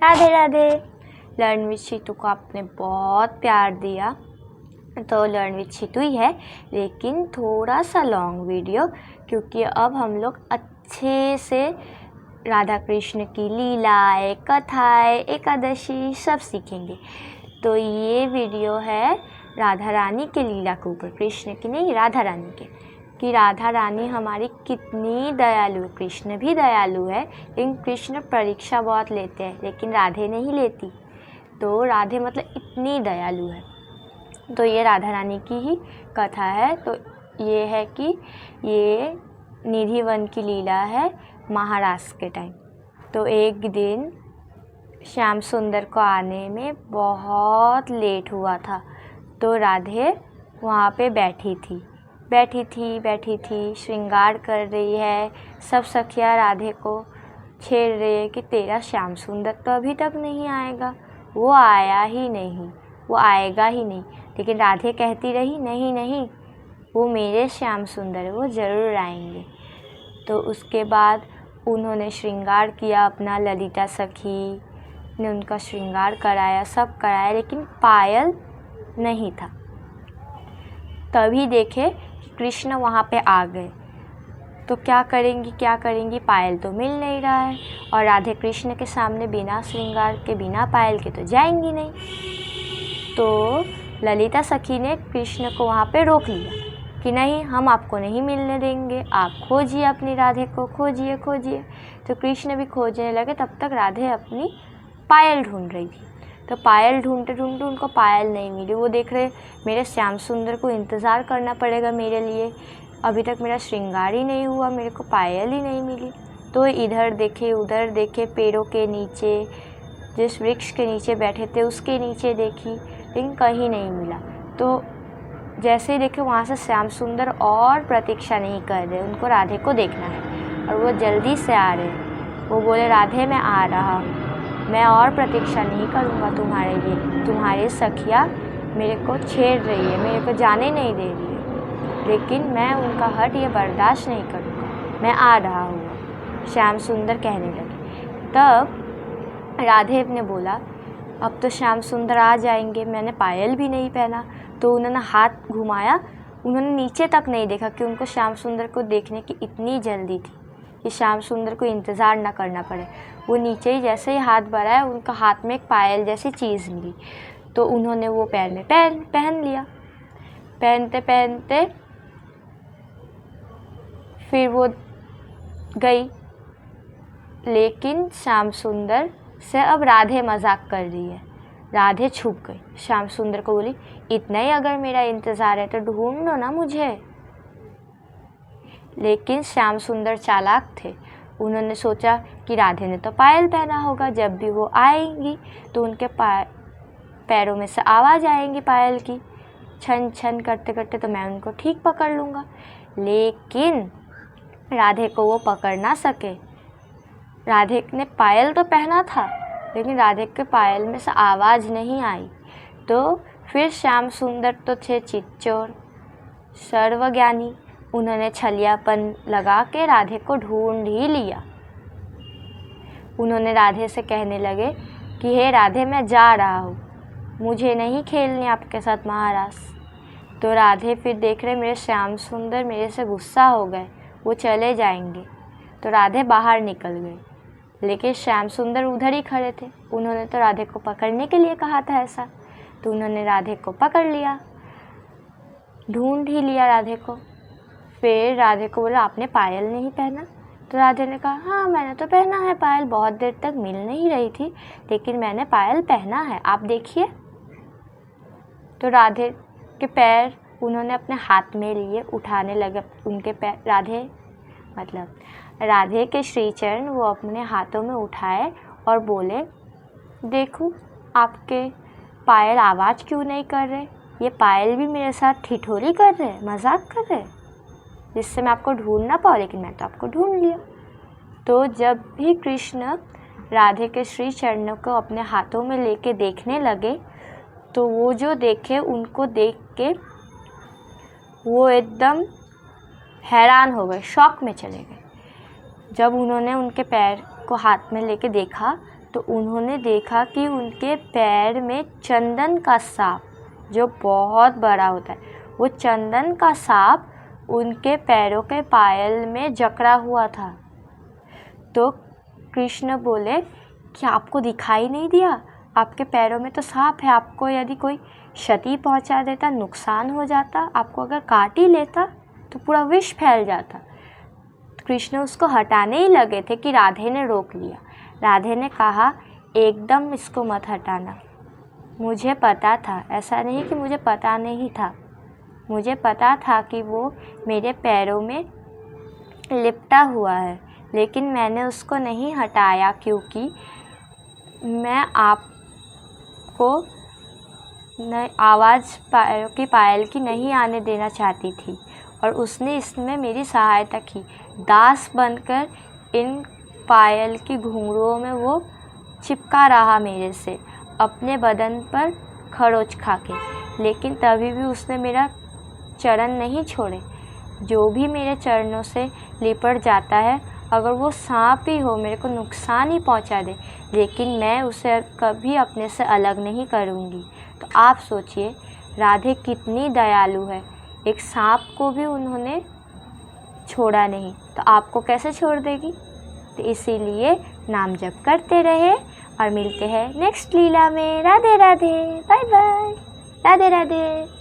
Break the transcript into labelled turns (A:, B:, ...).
A: Radhe Radhe. Learn with Shitu को आपने बहुत प्यार दिया, तो लर्न विद शीतू ही है, लेकिन थोड़ा सा लॉन्ग वीडियो, क्योंकि अब हम लोग अच्छे से राधा कृष्ण की लीलाएं, कथाएं, एकादशी सब सीखेंगे। तो ये वीडियो है राधा रानी के लीला के ऊपर, कृष्ण की नहीं, राधा रानी के, कि राधा रानी हमारी कितनी दयालु है। कृष्ण भी दयालु है, लेकिन कृष्ण परीक्षा बहुत लेते हैं, लेकिन राधे नहीं लेती। तो राधे मतलब इतनी दयालु है। तो ये राधा रानी की ही कथा है। तो ये है कि ये निधि वन की लीला है महाराष्ट्र के टाइम। तो एक दिन श्याम सुंदर को आने में बहुत लेट हुआ था, तो राधे वहाँ पे बैठी थी, श्रृंगार कर रही है। सब सखियाँ राधे को छेड़ रही है कि तेरा श्याम सुंदर तो अभी तक नहीं आएगा, वो आया ही नहीं, वो आएगा ही नहीं। लेकिन राधे कहती रही, नहीं नहीं, वो मेरे श्याम सुंदर है, वो ज़रूर आएंगे। तो उसके बाद उन्होंने श्रृंगार किया अपना, ललिता सखी ने उनका श्रृंगार कराया, सब कराया, लेकिन पायल नहीं था। तभी देखे कि कृष्ण वहाँ पे आ गए। तो क्या करेंगी, पायल तो मिल नहीं रहा है, और राधे कृष्ण के सामने बिना श्रृंगार के, बिना पायल के तो जाएंगी नहीं। तो ललिता सखी ने कृष्ण को वहाँ पे रोक लिया कि नहीं, हम आपको नहीं मिलने देंगे, आप खोजिए अपनी राधे को, खोजिए। तो कृष्ण भी खोजने लगे। तब तक राधे अपनी पायल ढूंढ रही थी। तो पायल ढूंढते उनको पायल नहीं मिली। वो देख रहे, मेरे श्याम सुंदर को इंतज़ार करना पड़ेगा मेरे लिए, अभी तक मेरा श्रृंगार ही नहीं हुआ, मेरे को पायल ही नहीं मिली। तो इधर देखे उधर देखे, पेड़ों के नीचे, जिस वृक्ष के नीचे बैठे थे उसके नीचे देखी, लेकिन कहीं नहीं मिला। तो जैसे ही देखे वहाँ से श्याम सुंदर और प्रतीक्षा नहीं कर रहे, उनको राधे को देखना है और वो जल्दी से आ रहे हैं। वो बोले, राधे मैं आ रहा हूँ, मैं और प्रतीक्षा नहीं करूँगा तुम्हारे लिए, तुम्हारी सखिया मेरे को छेड़ रही है, मेरे को जाने नहीं दे रही है, लेकिन मैं उनका हट ये बर्दाश्त नहीं करूँगा, मैं आ रहा हूँ, श्याम सुंदर कहने लगे। तब राधे ने बोला, अब तो श्याम सुंदर आ जाएंगे, मैंने पायल भी नहीं पहना। तो उन्होंने हाथ घुमाया, उन्होंने नीचे तक नहीं देखा कि उनको श्याम सुंदर को देखने की इतनी जल्दी थी कि श्याम सुंदर को इंतज़ार ना करना पड़े। वो नीचे ही जैसे ही हाथ बढ़ाया, उनका हाथ में एक पायल जैसी चीज़ मिली। तो उन्होंने वो पैर में पहन लिया। पहनते फिर वो गई, लेकिन श्याम सुंदर से अब राधे मजाक कर रही है। राधे छुप गई, श्याम सुंदर को बोली, इतना ही अगर मेरा इंतज़ार है तो ढूंढ लो ना मुझे। लेकिन श्याम सुंदर चालाक थे, उन्होंने सोचा कि राधे ने तो पायल पहना होगा, जब भी वो आएंगी तो उनके पैरों में से आवाज़ आएंगी पायल की, छन छन करते करते, तो मैं उनको ठीक पकड़ लूँगा। लेकिन राधे को वो पकड़ ना सके। राधे ने पायल तो पहना था, लेकिन राधे के पायल में से आवाज़ नहीं आई। तो फिर श्याम सुंदर तो थे चिच्चोर, सर्वज्ञानी, उन्होंने छलियापन लगा के राधे को ढूंढ ही लिया। उन्होंने राधे से कहने लगे कि हे राधे, मैं जा रहा हूँ, मुझे नहीं खेलने आपके साथ महाराज। तो राधे फिर देख रहे, मेरे श्याम सुंदर मेरे से गुस्सा हो गए, वो चले जाएंगे। तो राधे बाहर निकल गए, लेकिन श्याम सुंदर उधर ही खड़े थे। उन्होंने तो राधे को पकड़ने के लिए कहा था ऐसा, तो उन्होंने राधे को पकड़ लिया, ढूंढ ही लिया राधे को। फिर राधे को बोला, आपने पायल नहीं पहना? तो राधे ने कहा, हाँ मैंने तो पहना है पायल, बहुत देर तक मिल नहीं रही थी, लेकिन मैंने पायल पहना है, आप देखिए। तो राधे के पैर उन्होंने अपने हाथ में लिए, उठाने लगे उनके पैर, राधे के श्री चरण वो अपने हाथों में उठाए और बोले, देखो आपके पायल आवाज़ क्यों नहीं कर रहे, ये पायल भी मेरे साथ ठिठोली कर रहे, मजाक कर रहे, जिससे मैं आपको ढूंढ ना पाऊँ, लेकिन मैं तो आपको ढूंढ लिया। तो जब भी कृष्ण राधे के श्री चरणों को अपने हाथों में लेके देखने लगे, तो वो जो देखे, उनको देख के वो एकदम हैरान हो गए, शॉक में चले गए। जब उन्होंने उनके पैर को हाथ में लेके देखा, तो उन्होंने देखा कि उनके पैर में चंदन का सांप, जो बहुत बड़ा होता है, वो चंदन का सांप उनके पैरों के पायल में जकड़ा हुआ था। तो कृष्ण बोले कि आपको दिखाई नहीं दिया? आपके पैरों में तो सांप है, आपको यदि कोई क्षति पहुंचा देता, नुकसान हो जाता, आपको अगर काट ही लेता तो पूरा विष फैल जाता। कृष्ण उसको हटाने ही लगे थे कि राधे ने रोक लिया। राधे ने कहा, एकदम इसको मत हटाना, मुझे पता था। ऐसा नहीं कि मुझे पता नहीं था, मुझे पता था कि वो मेरे पैरों में लिपटा हुआ है, लेकिन मैंने उसको नहीं हटाया क्योंकि मैं आपको आवाज़ पैरों की पायल की नहीं आने देना चाहती थी, और उसने इसमें मेरी सहायता की। दास बनकर इन पायल की घुंघरुओं में वो चिपका रहा मेरे से, अपने बदन पर खरोच खा के, लेकिन तभी भी उसने मेरा चरण नहीं छोड़े। जो भी मेरे चरणों से लिपट जाता है, अगर वो सांप ही हो, मेरे को नुकसान ही पहुंचा दे, लेकिन मैं उसे कभी अपने से अलग नहीं करूंगी। तो आप सोचिए राधे कितनी दयालु है, एक सांप को भी उन्होंने छोड़ा नहीं, तो आपको कैसे छोड़ देगी? तो इसीलिए नाम जप करते रहे, और मिलते हैं नेक्स्ट लीला में। Radhe Radhe, bye bye, Radhe Radhe.